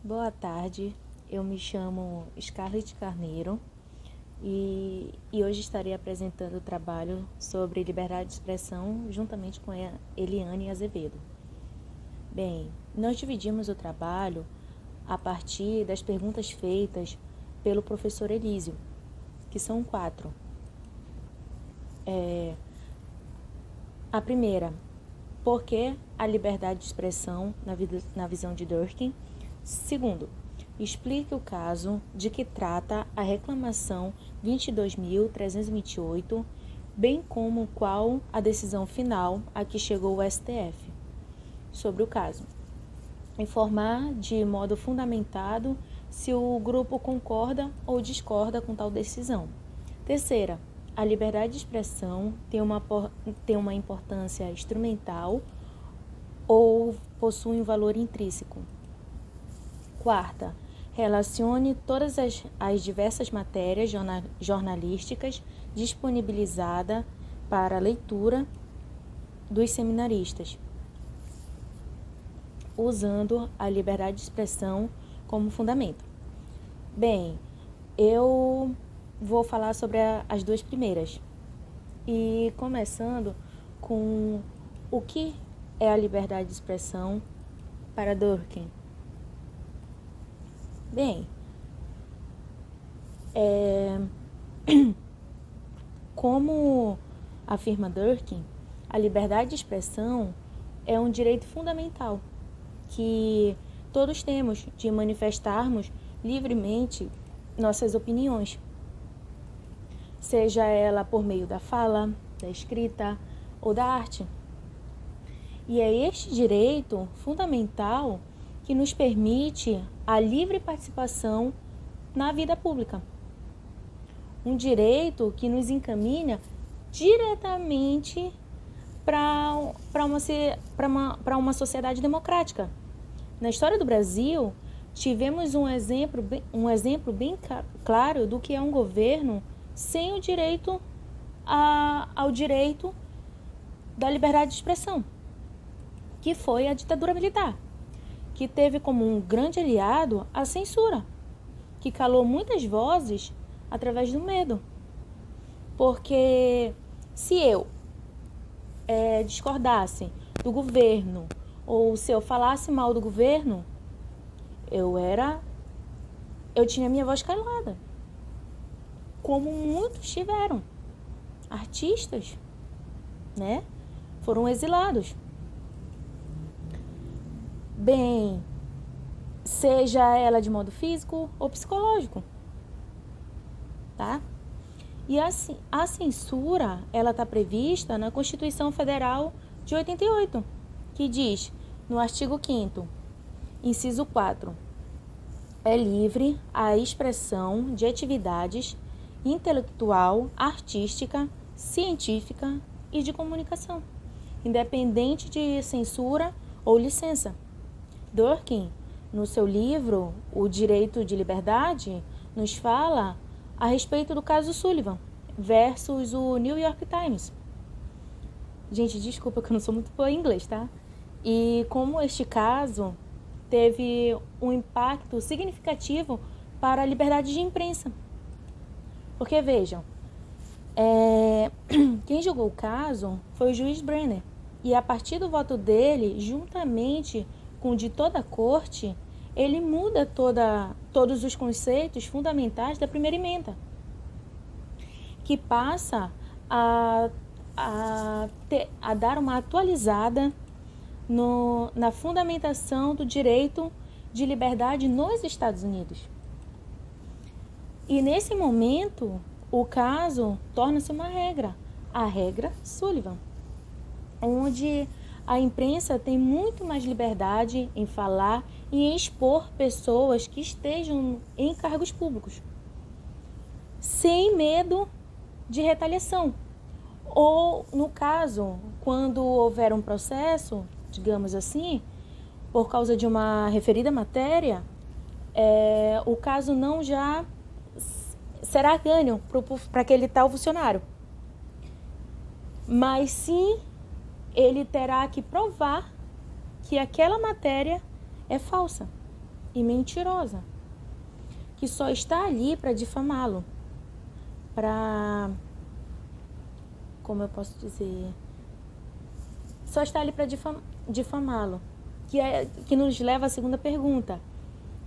Boa tarde, eu me chamo Scarlett Carneiro e hoje estarei apresentando o trabalho sobre liberdade de expressão juntamente com a Eliane Azevedo. Bem, nós dividimos o trabalho a partir das perguntas feitas pelo professor Elísio, que são 4. A primeira, por que a liberdade de expressão na visão de Durkheim? Segundo, explique o caso de que trata a reclamação 22.328, bem como qual a decisão final a que chegou o STF sobre o caso. Informar de modo fundamentado se o grupo concorda ou discorda com tal decisão. Terceira, a liberdade de expressão tem uma importância instrumental ou possui um valor intrínseco. Quarta, relacione todas as diversas matérias jornalísticas disponibilizadas para leitura dos seminaristas, usando a liberdade de expressão como fundamento. Bem, eu vou falar sobre as duas primeiras. E começando com o que é a liberdade de expressão para Durkheim. Bem, como afirma Durkheim, a liberdade de expressão é um direito fundamental que todos temos de manifestarmos livremente nossas opiniões, seja ela por meio da fala, da escrita ou da arte. E é este direito fundamental que nos permite a livre participação na vida pública. Um direito que nos encaminha diretamente para uma sociedade democrática. Na história do Brasil, tivemos um exemplo bem claro do que é um governo sem o direito ao direito da liberdade de expressão, que foi a ditadura militar, que teve como um grande aliado a censura, que calou muitas vozes através do medo. Porque se eu discordasse do governo, ou se eu falasse mal do governo, eu tinha minha voz calada, como muitos tiveram. Artistas, né, foram exilados. Bem, seja ela de modo físico ou psicológico, tá? E assim, a censura, ela está prevista na Constituição Federal de 88, que diz, no artigo 5º, inciso 4, é livre a expressão de atividades intelectual, artística, científica e de comunicação, independente de censura ou licença. Durkheim, no seu livro O Direito de Liberdade, nos fala a respeito do caso Sullivan versus o New York Times. Gente, desculpa que eu não sou muito boa em inglês, tá? E como este caso teve um impacto significativo para a liberdade de imprensa. Porque, vejam, quem julgou o caso foi o juiz Brenner. E a partir do voto dele, juntamente com o de toda a corte, ele muda todos os conceitos fundamentais da primeira emenda, que passa a dar uma atualizada na fundamentação do direito de liberdade nos Estados Unidos. E nesse momento, o caso torna-se uma regra, a regra Sullivan, onde a imprensa tem muito mais liberdade em falar e em expor pessoas que estejam em cargos públicos, sem medo de retaliação. Ou, no caso, quando houver um processo, digamos assim, por causa de uma referida matéria, o caso não já será ganho para aquele tal funcionário, mas sim ele terá que provar que aquela matéria é falsa. e mentirosa, que só está ali para difamá-lo, para, como eu posso dizer, só está ali para difamá-lo, que nos leva à segunda pergunta,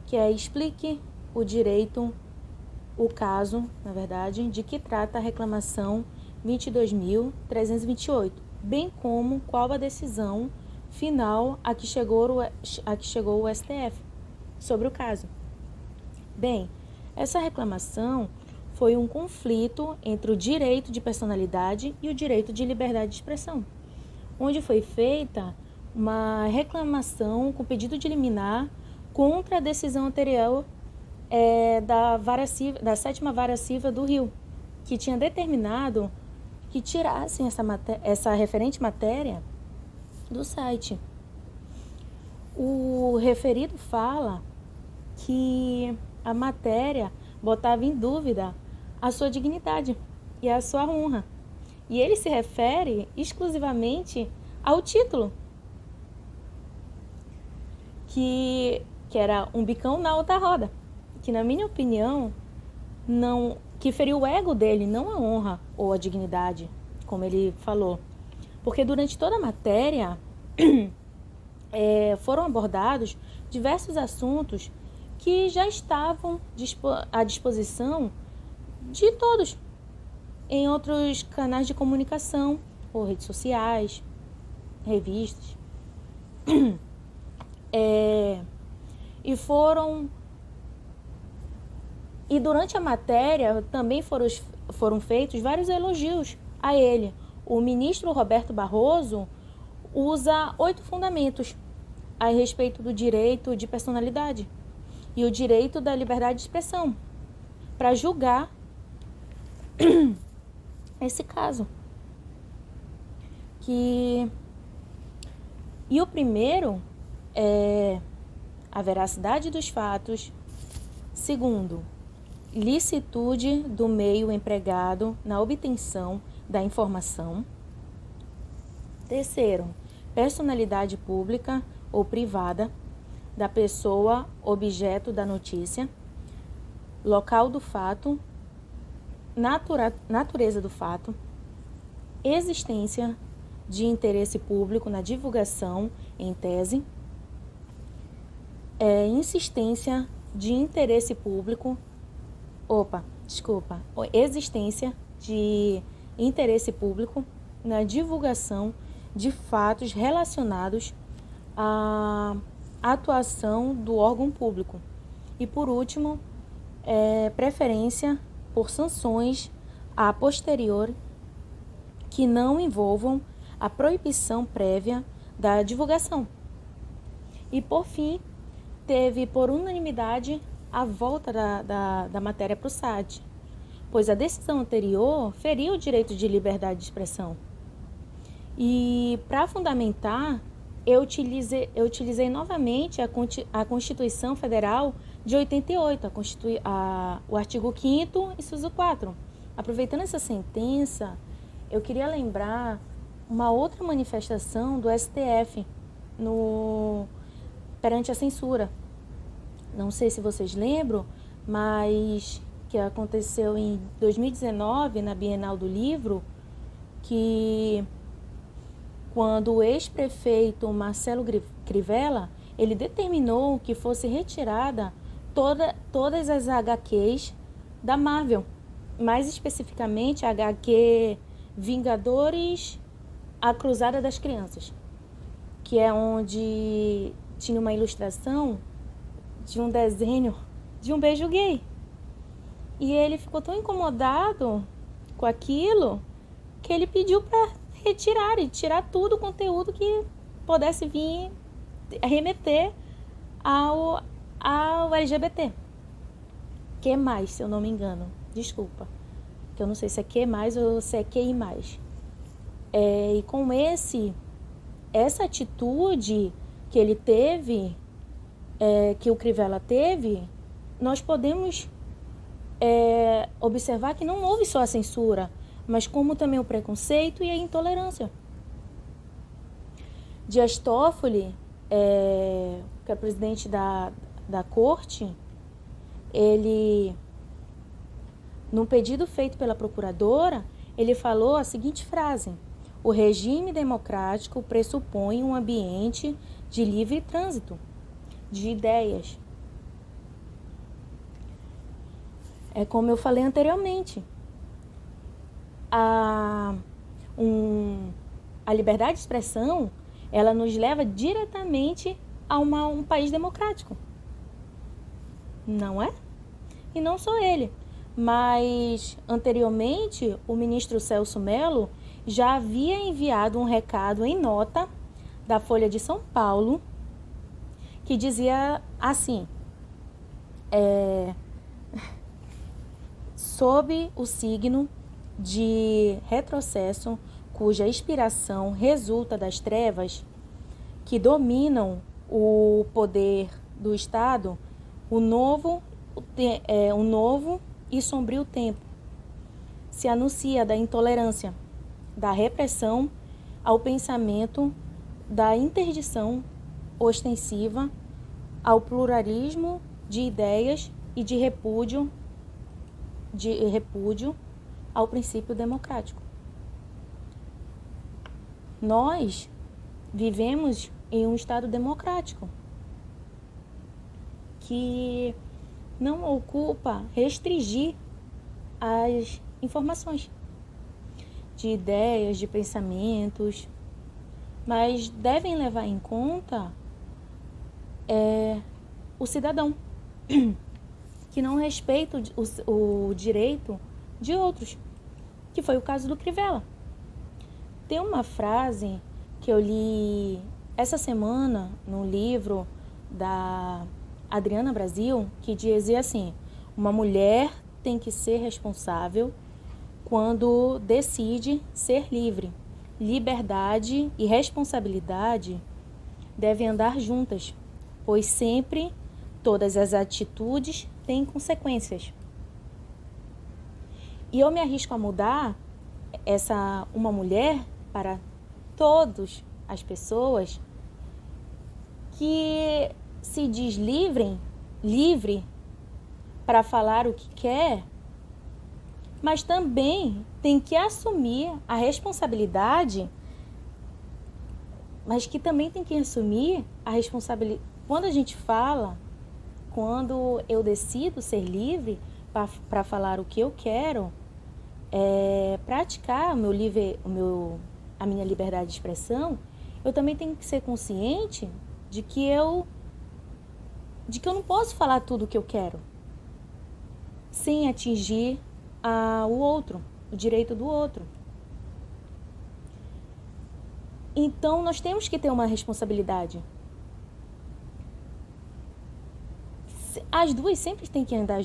que é: explique o caso, na verdade, de que trata a reclamação 22.328, bem como qual a decisão final a que chegou o STF sobre o caso. Bem, essa reclamação foi um conflito entre o direito de personalidade e o direito de liberdade de expressão, onde foi feita uma reclamação com pedido de liminar contra a decisão anterior da 7ª Vara Civil do Rio, que tinha determinado que tirassem essa referente matéria do site. O referido fala que a matéria botava em dúvida a sua dignidade e a sua honra. E ele se refere exclusivamente ao título, que era um bicão na outra roda, que, na minha opinião, que feriu o ego dele, não a honra ou a dignidade, como ele falou. Porque durante toda a matéria foram abordados diversos assuntos que já estavam à disposição de todos em outros canais de comunicação, ou redes sociais, revistas. E durante a matéria também foram feitos vários elogios a ele. O ministro Roberto Barroso usa 8 fundamentos a respeito do direito de personalidade e o direito da liberdade de expressão para julgar esse caso. E o primeiro é a veracidade dos fatos. Segundo, licitude do meio empregado na obtenção da informação. Terceiro, personalidade pública ou privada da pessoa objeto da notícia. Local do fato, natureza do fato, existência de interesse público na divulgação em tese, insistência de interesse público, existência de interesse público na divulgação de fatos relacionados à atuação do órgão público. E, por último, preferência por sanções a posteriori que não envolvam a proibição prévia da divulgação. E, por fim, teve por unanimidade a volta da matéria para o site, pois a decisão anterior feriu o direito de liberdade de expressão. E, para fundamentar, eu utilizei novamente a Constituição Federal de 88, o artigo 5º, inciso 4. Aproveitando essa sentença, eu queria lembrar uma outra manifestação do STF perante a censura. Não sei se vocês lembram, mas que aconteceu em 2019, na Bienal do Livro, que quando o ex-prefeito Marcelo Crivella, ele determinou que fosse retirada todas as HQs da Marvel, mais especificamente a HQ Vingadores, a Cruzada das Crianças, que é onde tinha uma ilustração de um desenho de um beijo gay. E ele ficou tão incomodado com aquilo que ele pediu para retirar e tirar todo o conteúdo que pudesse vir remeter ao LGBT. Que mais, se eu não me engano. Desculpa. Que eu não sei se é que mais ou se é que mais. E com essa atitude que ele teve, que o Crivella teve, nós podemos observar que não houve só a censura, mas como também o preconceito e a intolerância. Dias Toffoli, que é presidente da corte, ele, no pedido feito pela procuradora, ele falou a seguinte frase: o regime democrático pressupõe um ambiente de livre trânsito de ideias. É como eu falei anteriormente, a liberdade de expressão, ela nos leva diretamente a um país democrático. Não é? E não só ele, mas anteriormente o ministro Celso Mello já havia enviado um recado em nota da Folha de São Paulo que dizia assim: sob o signo de retrocesso, cuja inspiração resulta das trevas que dominam o poder do Estado, um novo e sombrio tempo se anuncia da intolerância, da repressão ao pensamento, da interdição ostensiva ao pluralismo de ideias e de repúdio ao princípio democrático. Nós vivemos em um Estado democrático que não ocupa restringir as informações de ideias, de pensamentos, mas devem levar em conta o cidadão que não respeita o direito de outros, que foi o caso do Crivella. Tem uma frase que eu li essa semana no livro da Adriana Brasil, que dizia assim: uma mulher tem que ser responsável quando decide ser livre. Liberdade e responsabilidade devem andar juntas, pois sempre todas as atitudes têm consequências. E eu me arrisco a mudar uma mulher para todas as pessoas que se diz livre para falar o que quer, mas também tem que assumir a responsabilidade, quando a gente fala, quando eu decido ser livre para falar o que eu quero, praticar a minha liberdade de expressão, eu também tenho que ser consciente de que eu não posso falar tudo o que eu quero sem atingir o outro, o direito do outro. Então, nós temos que ter uma responsabilidade. As duas sempre têm que andar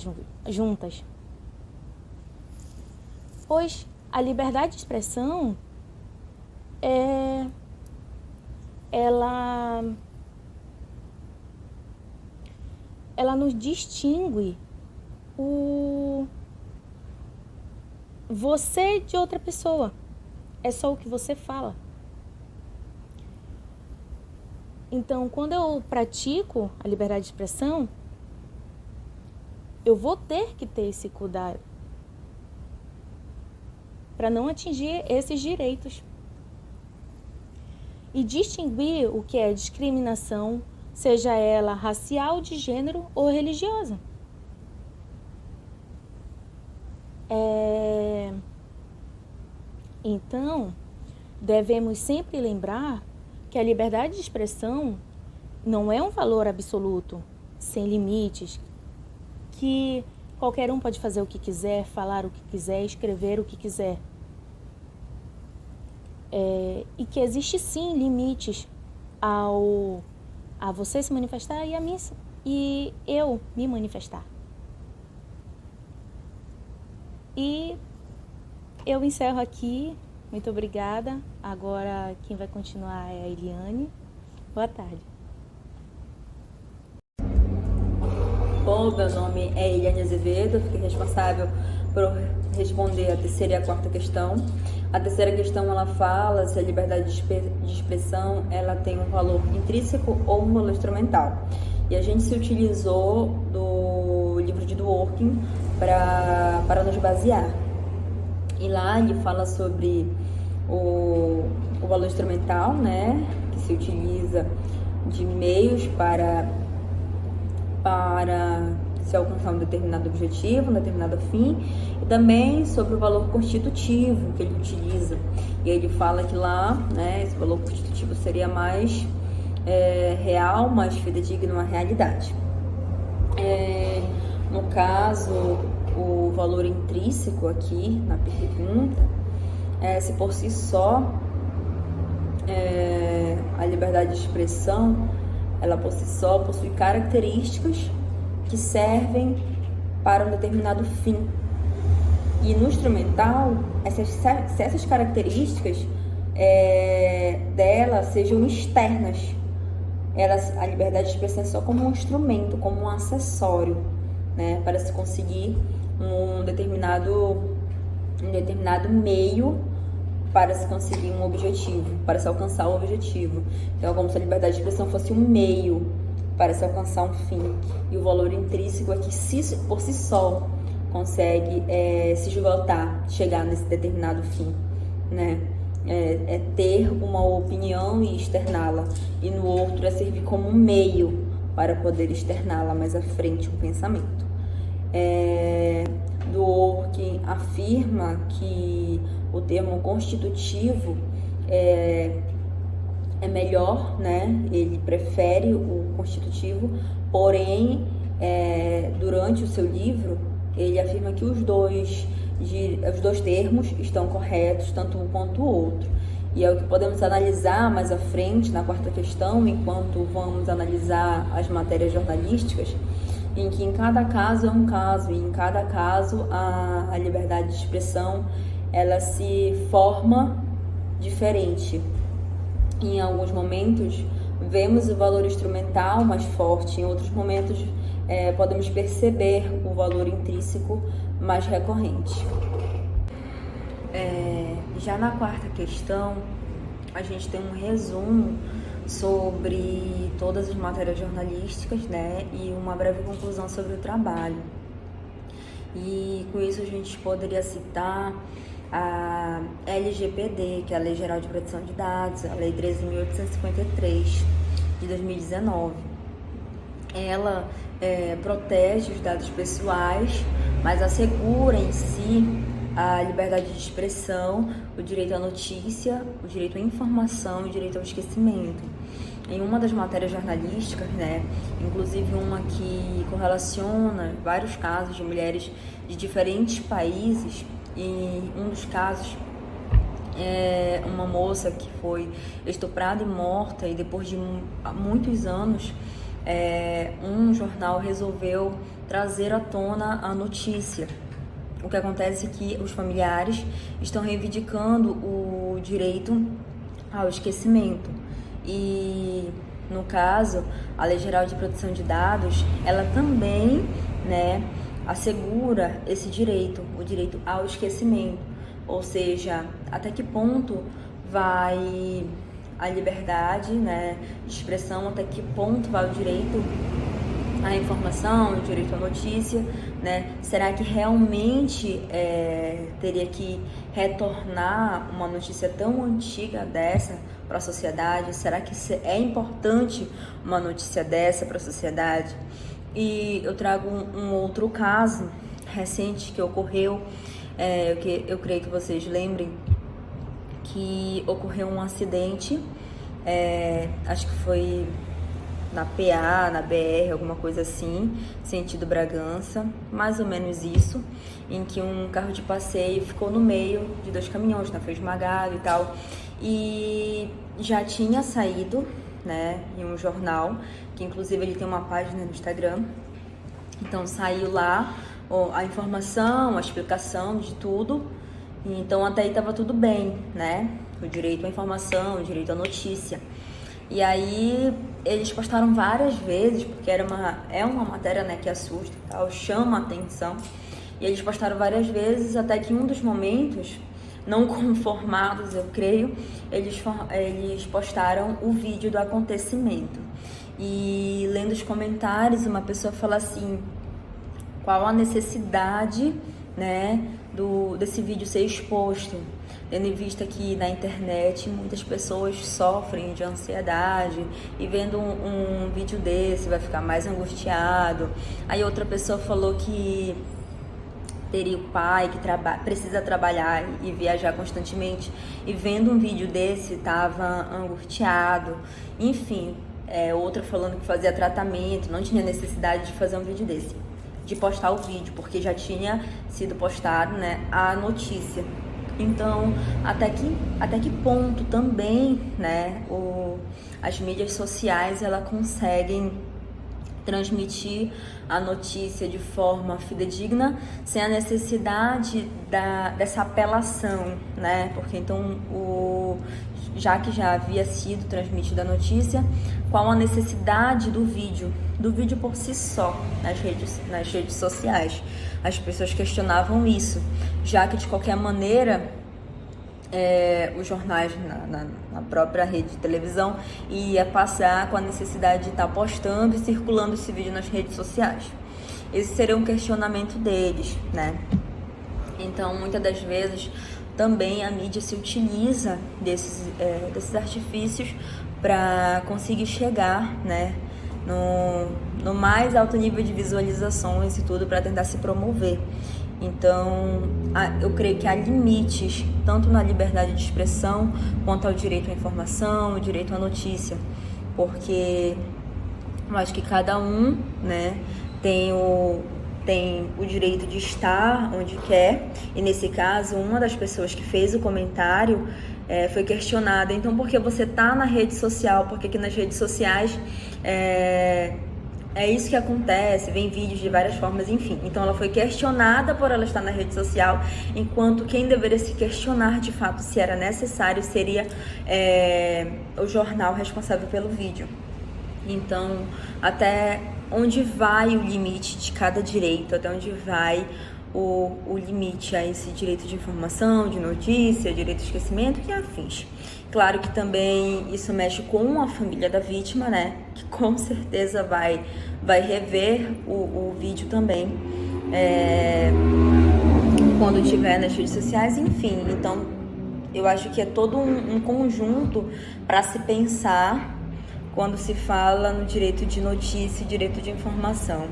juntas. Pois a liberdade de expressão ela nos distingue você de outra pessoa. É só o que você fala. Então, quando eu pratico a liberdade de expressão, eu vou ter que ter esse cuidado para não atingir esses direitos. E distinguir o que é discriminação, seja ela racial, de gênero ou religiosa. Então, devemos sempre lembrar que a liberdade de expressão não é um valor absoluto, sem limites, que qualquer um pode fazer o que quiser, falar o que quiser, escrever o que quiser. E que existe sim limites a você se manifestar e eu me manifestar. E eu encerro aqui. Muito obrigada. Agora quem vai continuar é a Eliane. Boa tarde. Bom, meu nome é Eliane Azevedo, eu fiquei responsável por responder a terceira e a quarta questão. A terceira questão, ela fala se a liberdade de expressão ela tem um valor intrínseco ou um valor instrumental. E a gente se utilizou do livro de Dworkin para nos basear. E lá ele fala sobre o valor instrumental, né, que se utiliza de meios para se alcançar um determinado objetivo, um determinado fim, e também sobre o valor constitutivo que ele utiliza. E ele fala que lá, né, esse valor constitutivo seria mais real, mais fidedigno à realidade. No caso, o valor intrínseco aqui na pergunta, se por si só a liberdade de expressão, ela por si só possui características que servem para um determinado fim. E no instrumental, se essas características dela sejam externas, a liberdade de expressão é só como um instrumento, como um acessório, né, para se conseguir um determinado meio para se conseguir um objetivo, para se alcançar o objetivo. Então é como se a liberdade de expressão fosse um meio para se alcançar um fim. E o valor intrínseco é que por si só consegue se esgotar, chegar nesse determinado fim, né? Ter uma opinião e externá-la, e no outro é servir como um meio para poder externá-la mais à frente, um pensamento. Dworkin afirma que o termo constitutivo é melhor, né? Ele prefere o constitutivo, porém, durante o seu livro, ele afirma que os dois termos estão corretos, tanto um quanto o outro. E é o que podemos analisar mais à frente, na quarta questão, enquanto vamos analisar as matérias jornalísticas, em que em cada caso é um caso, e em cada caso a liberdade de expressão ela se forma diferente. Em alguns momentos vemos o valor instrumental mais forte, em outros momentos podemos perceber o valor intrínseco mais recorrente. Já na quarta questão, a gente tem um resumo sobre todas as matérias jornalísticas, né, e uma breve conclusão sobre o trabalho. E com isso a gente poderia citar a LGPD, que é a Lei Geral de Proteção de Dados, a Lei 13.853 de 2019. Ela protege os dados pessoais, mas assegura em si a liberdade de expressão, o direito à notícia, o direito à informação e o direito ao esquecimento. Em uma das matérias jornalísticas, né, inclusive uma que correlaciona vários casos de mulheres de diferentes países, e um dos casos é uma moça que foi estuprada e morta, e depois de muitos anos um jornal resolveu trazer à tona a notícia. O que acontece é que os familiares estão reivindicando o direito ao esquecimento. E, no caso, a Lei Geral de Proteção de Dados, ela também, né, assegura esse direito, o direito ao esquecimento. Ou seja, até que ponto vai a liberdade, né, de expressão, até que ponto vai o direito à informação, o direito à notícia, né? Será que realmente teria que retornar uma notícia tão antiga dessa para a sociedade? Será que é importante uma notícia dessa para a sociedade? E eu trago um outro caso recente que ocorreu, que eu creio que vocês lembrem, que ocorreu um acidente, acho que foi na PA, na BR, alguma coisa assim, sentido Bragança, mais ou menos isso, em que um carro de passeio ficou no meio de dois caminhões, né, foi esmagado e tal, e já tinha saído, né, em um jornal, que inclusive ele tem uma página no Instagram, então saiu lá a informação, a explicação de tudo, então até aí estava tudo bem, né, o direito à informação, o direito à notícia. E aí eles postaram várias vezes, porque é uma matéria, né, que assusta, tal, chama a atenção. E eles postaram várias vezes, até que em um dos momentos, não conformados, eu creio, eles postaram o vídeo do acontecimento. E lendo os comentários, uma pessoa fala assim: qual a necessidade, né, desse vídeo ser exposto, tendo em vista que na internet muitas pessoas sofrem de ansiedade e vendo um vídeo desse vai ficar mais angustiado. Aí outra pessoa falou que teria o pai que precisa trabalhar e viajar constantemente e vendo um vídeo desse estava angustiado. Enfim, outra falando que fazia tratamento, não tinha necessidade de fazer um vídeo desse, de postar o vídeo, porque já tinha sido postado, né, a notícia. Então, até que ponto também, né, as mídias sociais elas conseguem transmitir a notícia de forma fidedigna sem a necessidade dessa apelação, né? Porque então, já que já havia sido transmitida a notícia, qual a necessidade do vídeo por si só nas redes sociais? As pessoas questionavam isso, já que de qualquer maneira os jornais na própria rede de televisão ia passar com a necessidade de estar postando e circulando esse vídeo nas redes sociais. Esse seria um questionamento deles, né? Então, muitas das vezes, também a mídia se utiliza desses artifícios para conseguir chegar, né, no mais alto nível de visualizações e tudo, para tentar se promover. Então, eu creio que há limites, tanto na liberdade de expressão, quanto ao direito à informação, o direito à notícia, porque eu acho que cada um, né, tem o direito de estar onde quer, e nesse caso, uma das pessoas que fez o comentário foi questionada: então por que você está na rede social? Porque aqui nas redes sociais é isso que acontece, vem vídeos de várias formas, enfim. Então ela foi questionada por ela estar na rede social, enquanto quem deveria se questionar de fato se era necessário seria o jornal responsável pelo vídeo. Então, até onde vai o limite de cada direito, até onde vai o limite a esse direito de informação, de notícia, direito de esquecimento e afins. Claro que também isso mexe com a família da vítima, né? Que com certeza vai rever o vídeo também quando estiver nas redes sociais, enfim. Então, eu acho que é todo um conjunto para se pensar quando se fala no direito de notícia e direito de informação.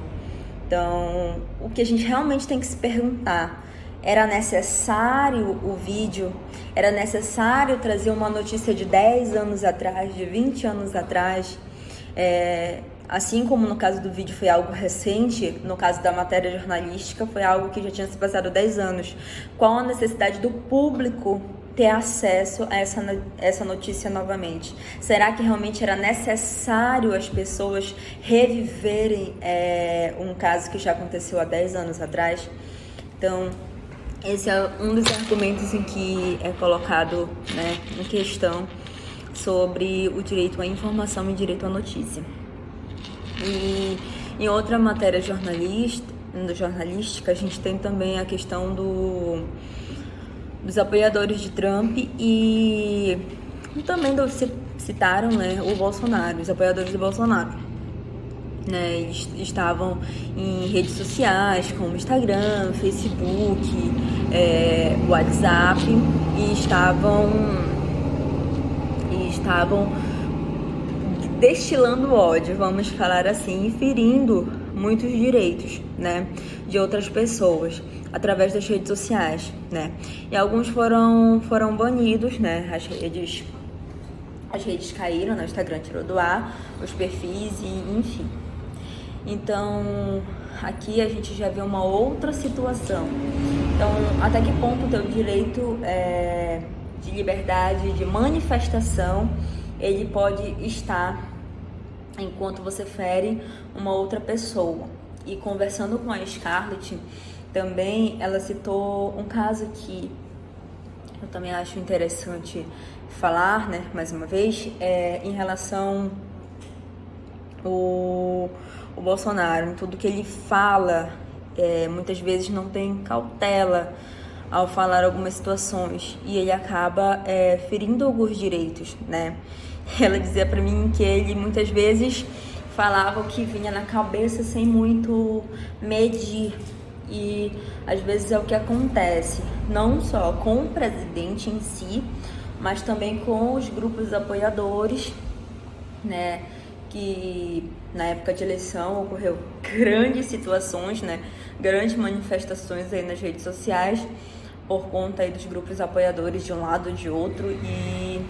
Então, o que a gente realmente tem que se perguntar: era necessário o vídeo? Era necessário trazer uma notícia de 10 anos atrás, de 20 anos atrás? Assim como no caso do vídeo foi algo recente, no caso da matéria jornalística foi algo que já tinha se passado 10 anos. Qual a necessidade do público ter acesso a essa notícia novamente? Será que realmente era necessário as pessoas reviverem um caso que já aconteceu há 10 anos atrás? Então, esse é um dos argumentos em que é colocado, né, em questão sobre o direito à informação e direito à notícia. E em outra matéria jornalística, a gente tem também a questão dos apoiadores de Trump e também citaram, né, o Bolsonaro, os apoiadores do Bolsonaro, né, estavam em redes sociais como Instagram, Facebook, WhatsApp e estavam destilando ódio, vamos falar assim, e ferindo muitos direitos, né, de outras pessoas através das redes sociais, né? E alguns foram banidos, né? As redes caíram, né? O Instagram tirou do ar, os perfis e enfim. Então, aqui a gente já vê uma outra situação. Então, até que ponto o teu direito de liberdade, de manifestação, ele pode estar enquanto você fere uma outra pessoa? E conversando com a Scarlett, também ela citou um caso que eu também acho interessante falar, né, mais uma vez, em relação o Bolsonaro, em tudo que ele fala, muitas vezes não tem cautela ao falar algumas situações e ele acaba ferindo alguns direitos, né? Ela dizia para mim que ele muitas vezes falava o que vinha na cabeça sem muito medir. E às vezes é o que acontece, não só com o presidente em si, mas também com os grupos apoiadores, né? Que na época de eleição ocorreu grandes situações, né? Grandes manifestações aí nas redes sociais por conta aí dos grupos apoiadores de um lado ou de outro. E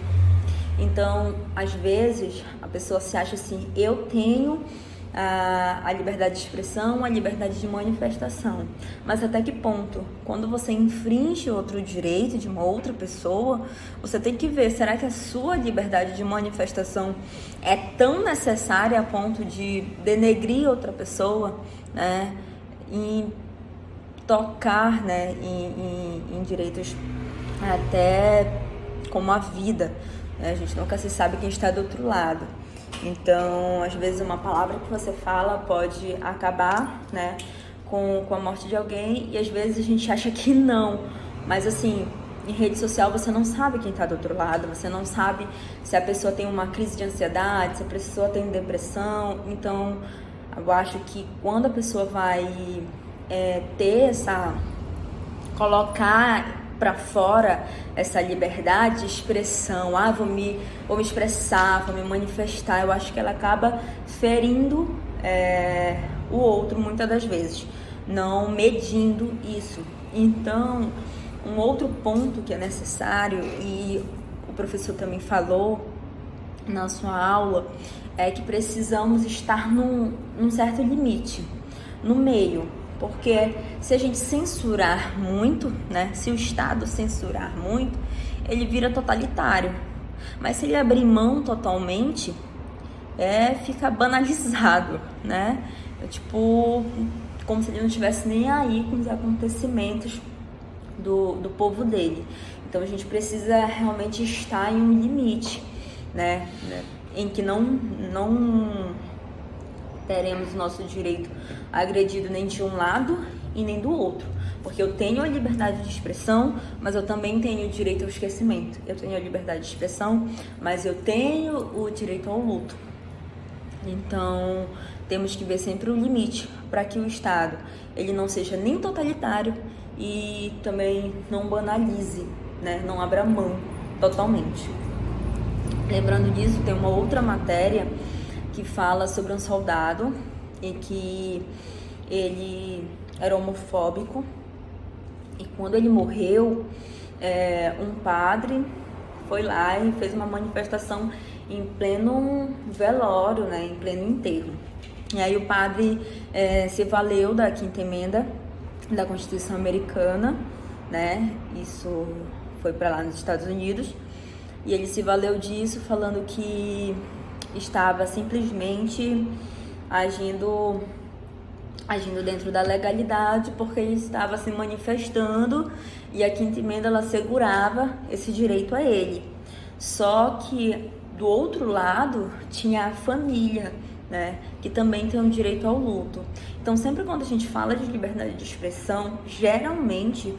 então, às vezes, a pessoa se acha assim, eu tenho a liberdade de expressão, a liberdade de manifestação. Mas até que ponto? Quando você infringe outro direito de uma outra pessoa, você tem que ver, será que a sua liberdade de manifestação é tão necessária a ponto de denegrir outra pessoa, né? E tocar, né, em direitos até como a vida, né? A gente nunca se sabe quem está do outro lado. Então, às vezes uma palavra que você fala pode acabar, né, com a morte de alguém, e às vezes a gente acha que não. Mas assim, em rede social você não sabe quem está do outro lado, você não sabe se a pessoa tem uma crise de ansiedade, se a pessoa tem depressão. Então, eu acho que quando a pessoa vai colocar para fora essa liberdade de expressão, vou me expressar, vou me manifestar, eu acho que ela acaba ferindo o outro muitas das vezes, não medindo isso. Então, um outro ponto que é necessário, e o professor também falou na sua aula, é que precisamos estar num certo limite, no meio. Porque se a gente censurar muito, né? Se o Estado censurar muito, ele vira totalitário. Mas se ele abrir mão totalmente, fica banalizado, né? É tipo, como se ele não estivesse nem aí com os acontecimentos do povo dele. Então a gente precisa realmente estar em um limite, né? Em que não teremos nosso direito agredido nem de um lado e nem do outro. Porque eu tenho a liberdade de expressão, mas eu também tenho o direito ao esquecimento. Eu tenho a liberdade de expressão, mas eu tenho o direito ao luto. Então, temos que ver sempre o limite para que o Estado ele não seja nem totalitário e também não banalize, né? Não abra mão totalmente. Lembrando disso, tem uma outra matéria que fala sobre um soldado e que ele era homofóbico, e quando ele morreu, um padre foi lá e fez uma manifestação em pleno velório, né, em pleno enterro. E aí o padre se valeu da Quinta Emenda da Constituição Americana, né, isso foi para lá nos Estados Unidos, e ele se valeu disso falando que estava simplesmente agindo dentro da legalidade, porque ele estava se manifestando e a Quinta Emenda ela assegurava esse direito a ele. Só que do outro lado tinha a família, né, que também tem um direito ao luto. Então sempre quando a gente fala de liberdade de expressão, geralmente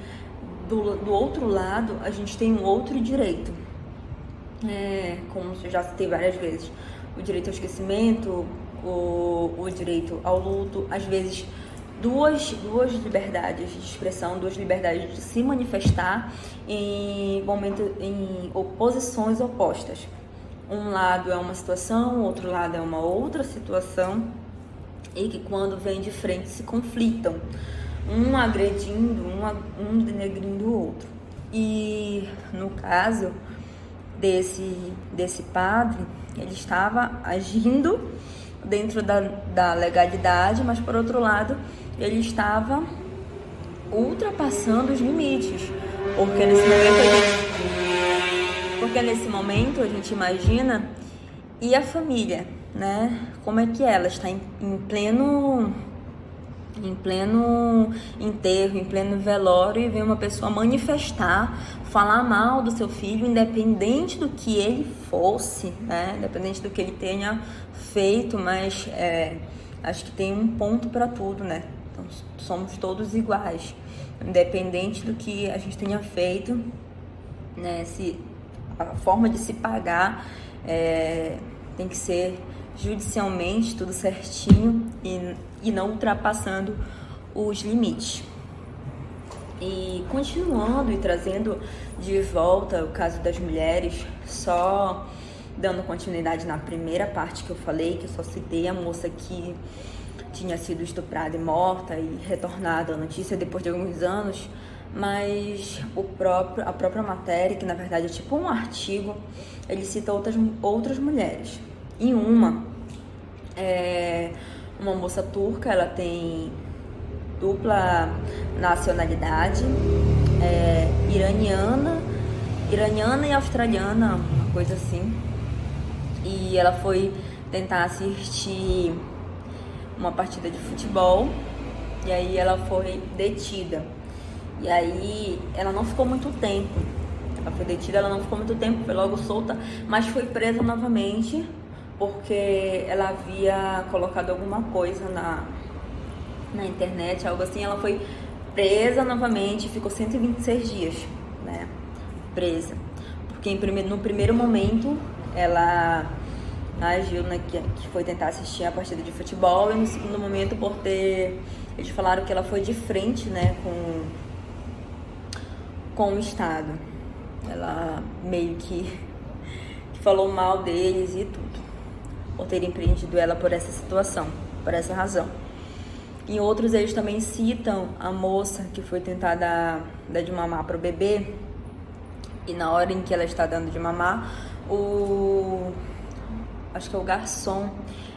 do outro lado a gente tem um outro direito. Como eu já citei várias vezes, o direito ao esquecimento, o direito ao luto, às vezes duas liberdades de expressão, duas liberdades de se manifestar em oposições opostas. Um lado é uma situação, o outro lado é uma outra situação, e que quando vêm de frente se conflitam, um agredindo, um denegrindo o outro. E no caso desse padre, ele estava agindo dentro da legalidade, mas por outro lado ele estava ultrapassando os limites, porque nesse momento a gente imagina, e a família, né? Como é que ela está em pleno enterro, em pleno velório, e vem uma pessoa manifestar, falar mal do seu filho, independente do que ele fosse, né? Independente do que ele tenha feito, mas acho que tem um ponto para tudo, né? Então, somos todos iguais, independente do que a gente tenha feito, né? A forma de se pagar tem que ser judicialmente, tudo certinho e não ultrapassando os limites. E continuando e trazendo de volta o caso das mulheres, só dando continuidade na primeira parte que eu falei, que eu só citei a moça que tinha sido estuprada e morta e retornada a notícia depois de alguns anos, mas a própria matéria, que na verdade é tipo um artigo, ele cita outras mulheres. Em uma moça turca, ela tem dupla nacionalidade, iraniana e australiana, uma coisa assim. E ela foi tentar assistir uma partida de futebol e aí ela foi detida. E aí ela não ficou muito tempo. Ela foi detida, ela não ficou muito tempo, foi logo solta, mas foi presa novamente porque ela havia colocado alguma coisa na internet, algo assim. Ela foi presa novamente, ficou 126 dias, né, presa. Porque no primeiro momento ela agiu, né, que foi tentar assistir a partida de futebol, e no segundo momento eles falaram que ela foi de frente, né, com o Estado. Ela meio que falou mal deles e tudo, por terem prendido ela por essa situação, por essa razão. Em outros, eles também citam a moça que foi tentar dar de mamar para o bebê, e na hora em que ela está dando de mamar, acho que é o garçom,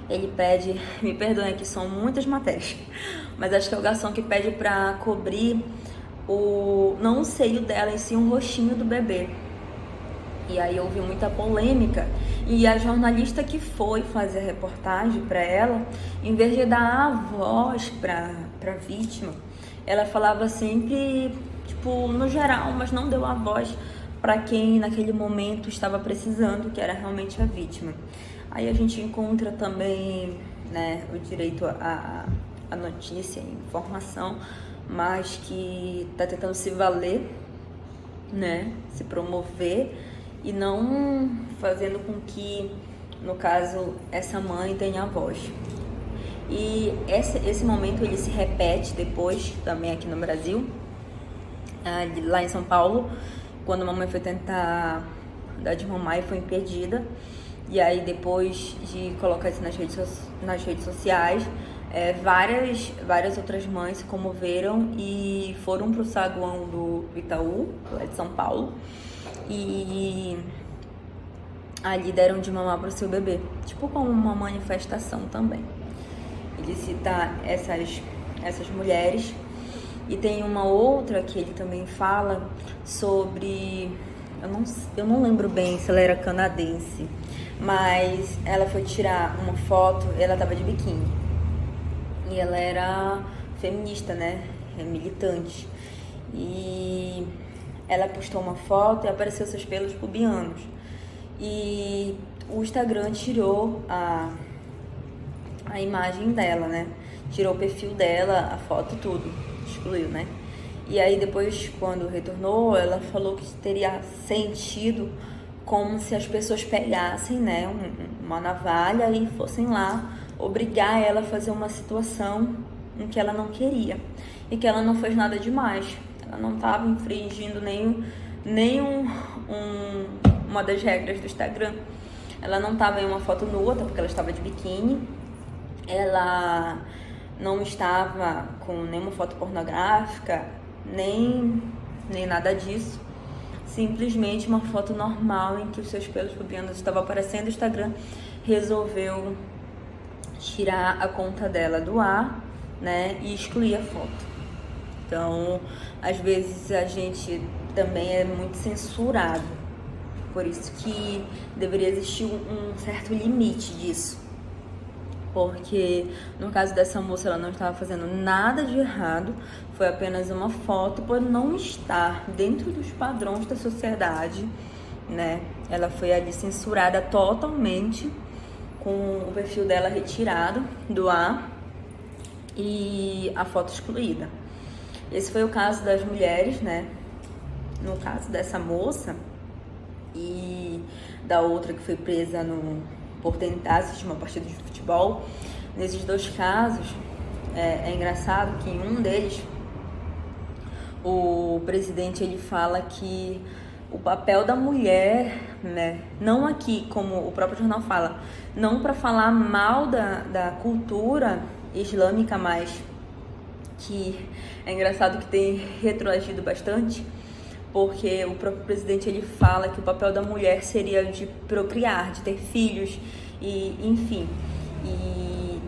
ele pede, me perdoem que são muitas matérias, mas acho que é o garçom que pede para cobrir não o seio dela, em si um rostinho do bebê. E aí houve muita polêmica, e a jornalista que foi fazer a reportagem para ela, em vez de dar a voz para vítima, ela falava sempre, tipo, no geral, mas não deu a voz para quem naquele momento estava precisando, que era realmente a vítima. Aí a gente encontra também, né, o direito à notícia, à informação, mas que está tentando se valer, né, se promover, e não fazendo com que, no caso, essa mãe tenha voz. E esse momento ele se repete depois, também aqui no Brasil, lá em São Paulo, quando a mamãe foi tentar dar de mamar e foi impedida. E aí, depois de colocar isso nas redes sociais, várias outras mães se comoveram e foram para o saguão do Itaú, lá de São Paulo, e ali deram de mamar para o seu bebê, tipo como uma manifestação também. Ele cita essas mulheres, e tem uma outra que ele também fala sobre, eu não lembro bem se ela era canadense, mas ela foi tirar uma foto, ela estava de biquíni, e ela era feminista, né, militante, e ela postou uma foto e apareceu seus pelos pubianos, e o Instagram tirou a imagem dela, né, tirou o perfil dela, a foto, tudo, excluiu, né. E aí depois, quando retornou, ela falou que teria sentido como se as pessoas pegassem, né, uma navalha e fossem lá obrigar ela a fazer uma situação em que ela não queria, e que ela não fez nada demais. Ela não estava infringindo uma das regras do Instagram. Ela não estava em uma foto nua, até porque ela estava de biquíni. Ela não estava com nenhuma foto pornográfica, nem nada disso. Simplesmente uma foto normal em que os seus pelos pubianos estavam aparecendo. O Instagram resolveu tirar a conta dela do ar, né, e excluir a foto. Então, às vezes a gente também é muito censurado. Por isso que deveria existir um certo limite disso. Porque no caso dessa moça, ela não estava fazendo nada de errado, foi apenas uma foto por não estar dentro dos padrões da sociedade, né? Ela foi ali censurada totalmente, com o perfil dela retirado do ar e a foto excluída. Esse foi o caso das mulheres, né? No caso dessa moça e da outra que foi presa por tentar assistir uma partida de futebol. Nesses dois casos, é engraçado que em um deles, o presidente ele fala que o papel da mulher, né, não aqui, como o próprio jornal fala, não para falar mal da cultura islâmica, mas que é engraçado que tem retroagido bastante, porque o próprio presidente ele fala que o papel da mulher seria de procriar, de ter filhos, e enfim, e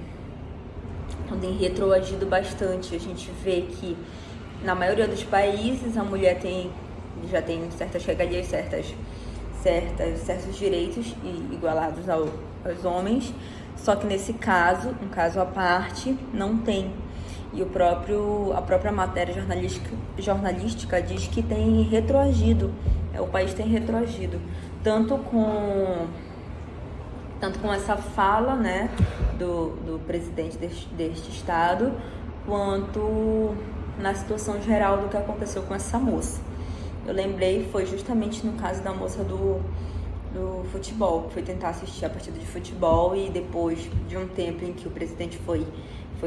tem retroagido bastante. A gente vê que na maioria dos países a mulher já tem certas regalias, certos direitos igualados aos homens, só que nesse caso, um caso à parte, não tem. E a própria matéria jornalística diz que tem retroagido, o país tem retroagido, tanto com essa fala, né, do presidente deste estado, quanto na situação geral do que aconteceu com essa moça. Eu lembrei, foi justamente no caso da moça do futebol, que foi tentar assistir a partida de futebol, e depois de um tempo em que o presidente foi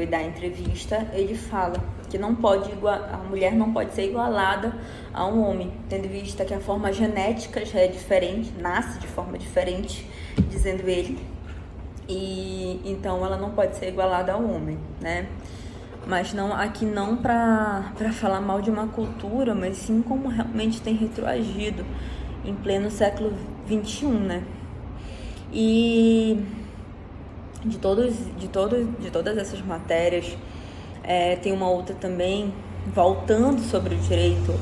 dar entrevista, ele fala que a mulher não pode ser igualada a um homem, tendo em vista que a forma genética já é diferente, nasce de forma diferente, dizendo ele, e então ela não pode ser igualada ao homem, né? Mas aqui não para falar mal de uma cultura, mas sim como realmente tem retroagido em pleno século XXI, né? E de todas essas matérias, tem uma outra também, voltando sobre o direito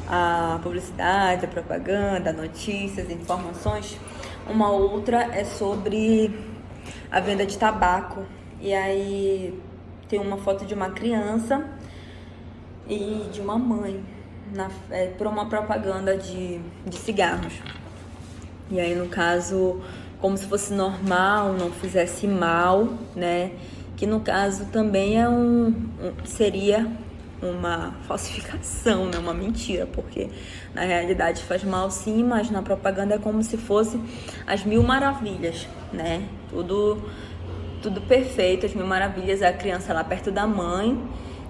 à publicidade, à propaganda, a notícias, informações. Uma outra é sobre a venda de tabaco. E aí tem uma foto de uma criança e de uma mãe por uma propaganda de cigarros. E aí, no caso, como se fosse normal, não fizesse mal, né? Que no caso também seria uma falsificação, né? Uma mentira, porque na realidade faz mal sim, mas na propaganda é como se fosse as mil maravilhas, né? Tudo perfeito, as mil maravilhas, a criança lá perto da mãe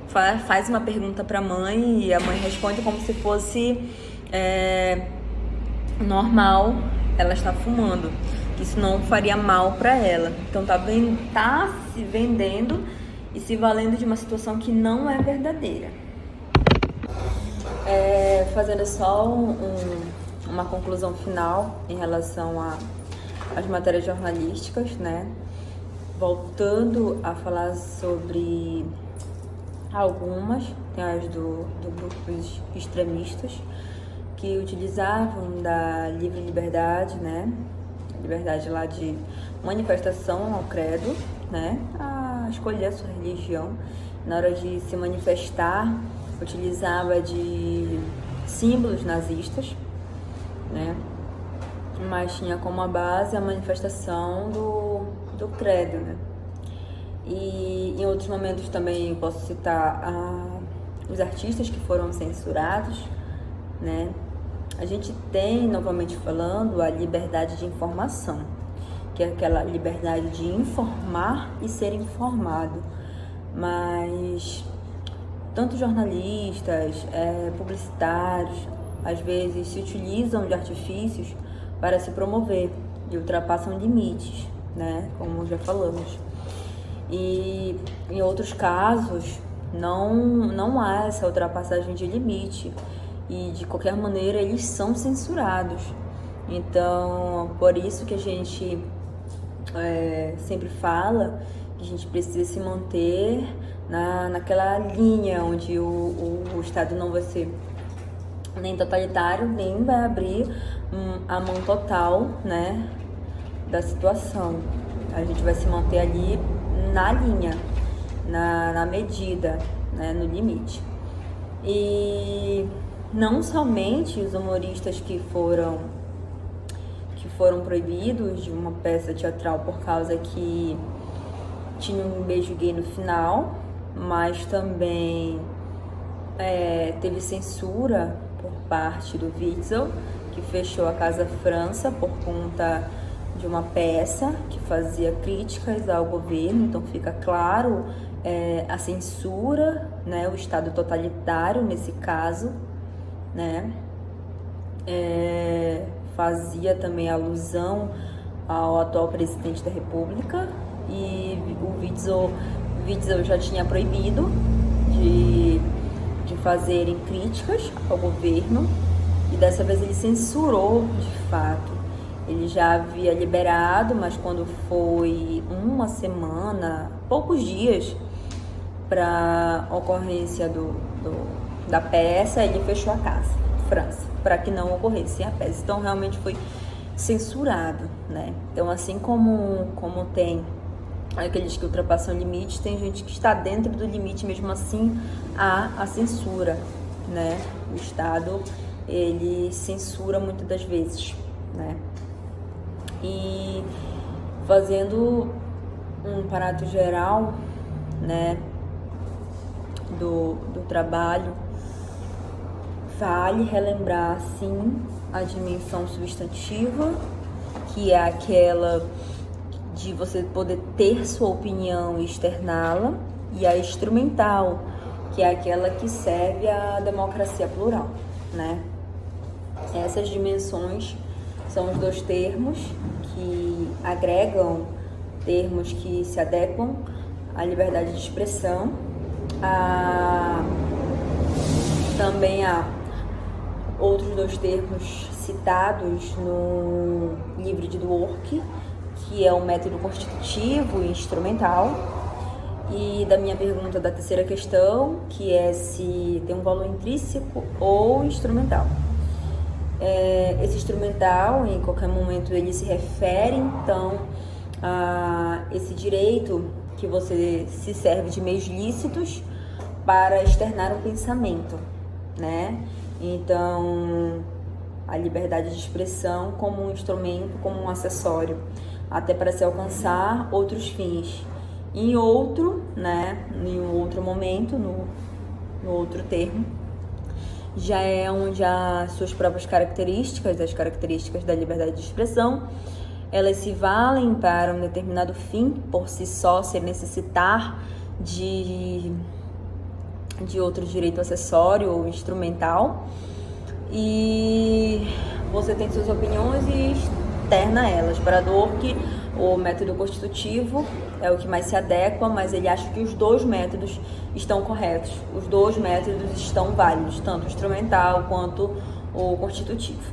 faz uma pergunta para a mãe e a mãe responde como se fosse normal ela estar fumando, que isso não faria mal para ela. Então tá se vendendo e se valendo de uma situação que não é verdadeira. Fazendo só uma conclusão final em relação às matérias jornalísticas, né? Voltando a falar sobre algumas, tem as do grupos extremistas que utilizavam da livre liberdade, né? Liberdade lá de manifestação ao credo, né? A escolher a sua religião. Na hora de se manifestar, utilizava de símbolos nazistas, né? Mas tinha como a base a manifestação do credo, né? E em outros momentos também eu posso citar os artistas que foram censurados, né? A gente tem, novamente falando, a liberdade de informação, que é aquela liberdade de informar e ser informado. Mas tanto jornalistas, publicitários, às vezes se utilizam de artifícios para se promover e ultrapassam limites, né? Como já falamos. E em outros casos não há essa ultrapassagem de limite e de qualquer maneira eles são censurados. Então, por isso que a gente sempre fala que a gente precisa se manter naquela linha onde o Estado não vai ser nem totalitário, nem vai abrir a mão total, né, da situação. A gente vai se manter ali na linha, na medida, né, no limite. E não somente os humoristas que foram proibidos de uma peça teatral por causa que tinha um beijo gay no final, mas também teve censura por parte do Witzel, que fechou a Casa França por conta de uma peça que fazia críticas ao governo, então fica claro a censura, né, o Estado totalitário nesse caso, né, fazia também alusão ao atual presidente da República, e o Witzel já tinha proibido de fazerem críticas ao governo, e dessa vez ele censurou de fato. Ele já havia liberado, mas quando foi uma semana, poucos dias para a ocorrência da peça, ele fechou a casa, França, para que não ocorresse a peça. Então realmente foi censurado, né? Então assim como tem aqueles que ultrapassam o limite, tem gente que está dentro do limite, mesmo assim há a censura, né? O Estado, ele censura muitas das vezes, né? E fazendo um aparato geral, né, do trabalho, vale relembrar, sim, a dimensão substantiva, que é aquela de você poder ter sua opinião e externá-la, e a instrumental, que é aquela que serve à democracia plural, né? Essas dimensões são os dois termos que agregam, termos que se adequam à liberdade de expressão. Também há outros dois termos citados no livro de Dworkin, que é o método constitutivo e instrumental. E da minha pergunta da terceira questão, que é se tem um valor intrínseco ou instrumental. Esse instrumental, em qualquer momento, ele se refere, então, a esse direito que você se serve de meios lícitos para externar um pensamento, né? Então, a liberdade de expressão como um instrumento, como um acessório, até para se alcançar outros fins. Em outro, né, em um outro momento, no outro termo, já é onde as suas próprias características, as características da liberdade de expressão, elas se valem para um determinado fim por si só, sem necessitar de outro direito acessório ou instrumental, e você tem suas opiniões e externa elas. Para Dworkin, o método constitutivo é o que mais se adequa, mas ele acha que os dois métodos estão corretos, os dois métodos estão válidos, tanto o instrumental quanto o constitutivo.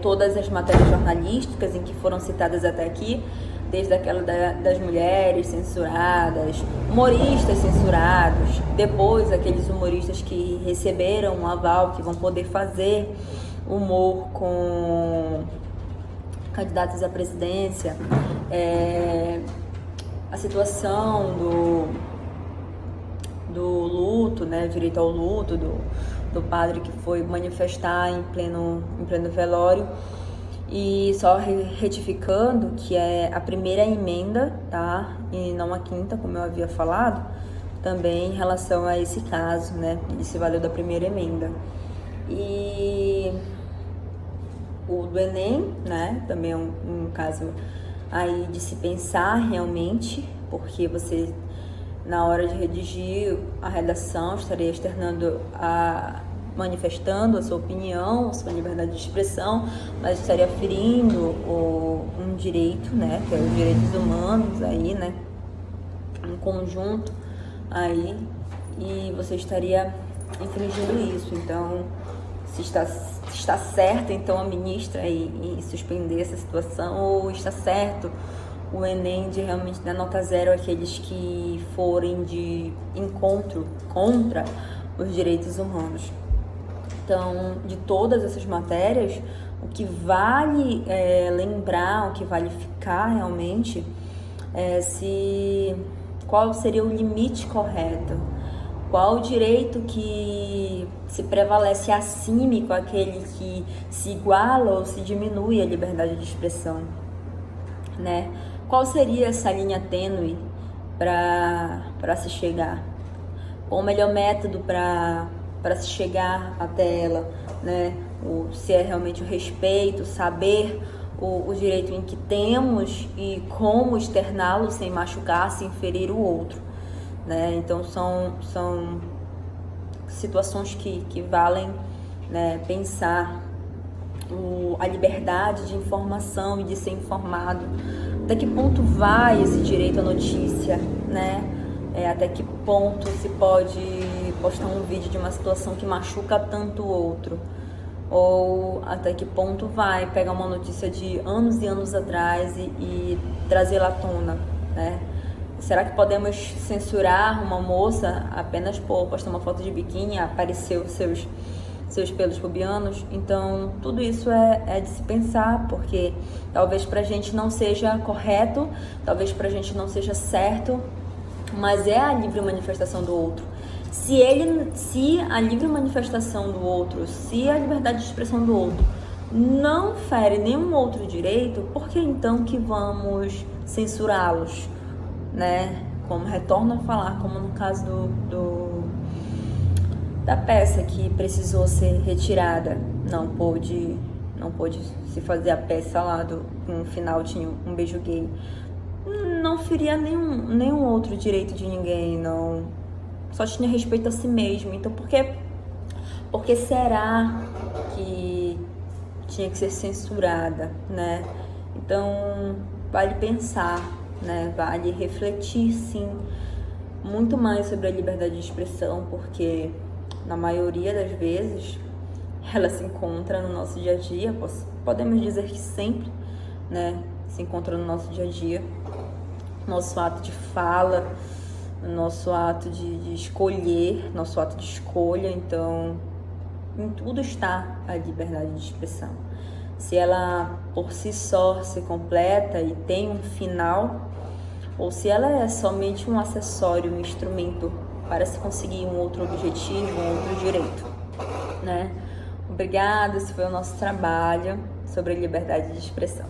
Todas as matérias jornalísticas em que foram citadas até aqui, desde aquela das mulheres censuradas, humoristas censurados, depois aqueles humoristas que receberam um aval, que vão poder fazer humor com candidatos à presidência, a situação do luto, né, direito ao luto do padre que foi manifestar em pleno velório. E só retificando que é a primeira emenda, tá? E não a quinta, como eu havia falado, também em relação a esse caso, né? Ele se valeu da primeira emenda. E o do Enem, né? Também é um caso aí de se pensar realmente, porque você, na hora de redigir a redação, estaria externando manifestando a sua opinião, a sua liberdade de expressão, mas estaria ferindo um direito, né, que é os direitos humanos aí, né, um conjunto aí, e você estaria infringindo isso. Então, se está certo, então, a ministra em suspender essa situação, ou está certo o Enem de realmente dar nota zero àqueles que forem de encontro contra os direitos humanos. Então, de todas essas matérias, o que vale lembrar, o que vale ficar realmente, qual seria o limite correto, qual o direito que se prevalece acima com aquele que se iguala ou se diminui a liberdade de expressão, né? Qual seria essa linha tênue para se chegar? Qual o melhor método para se chegar até ela, né? Se é realmente o respeito, saber o direito em que temos e como externá-lo sem machucar, sem ferir o outro, né? Então são situações que valem, né, pensar a liberdade de informação e de ser informado. Até que ponto vai esse direito à notícia, né? Até que ponto se pode postar um vídeo de uma situação que machuca tanto o outro? Ou até que ponto vai pegar uma notícia de anos e anos atrás e trazê-la à tona, né? Será que podemos censurar uma moça apenas por postar uma foto de biquíni e aparecer os seus pelos pubianos? Então, tudo isso é de se pensar, porque talvez pra gente não seja correto, talvez pra gente não seja certo, mas é a livre manifestação do outro. Se a livre manifestação do outro, se a liberdade de expressão do outro não fere nenhum outro direito, por que então que vamos censurá-los, né? Como retorno a falar, como no caso da peça que precisou ser retirada, não pôde se fazer a peça lá no final tinha um beijo gay, não feria nenhum outro direito de ninguém, não, só tinha respeito a si mesmo. Então por que será que tinha que ser censurada, né? Então vale pensar, né? Vale refletir, sim, muito mais sobre a liberdade de expressão, porque na maioria das vezes ela se encontra no nosso dia a dia, podemos dizer que sempre, né? Se encontra no nosso dia a dia, nosso ato de fala, nosso ato de escolher, nosso ato de escolha. Então, em tudo está a liberdade de expressão. Se ela por si só se completa e tem um final, ou se ela é somente um acessório, um instrumento para se conseguir um outro objetivo, um outro direito, né? Obrigada, esse foi o nosso trabalho sobre a liberdade de expressão.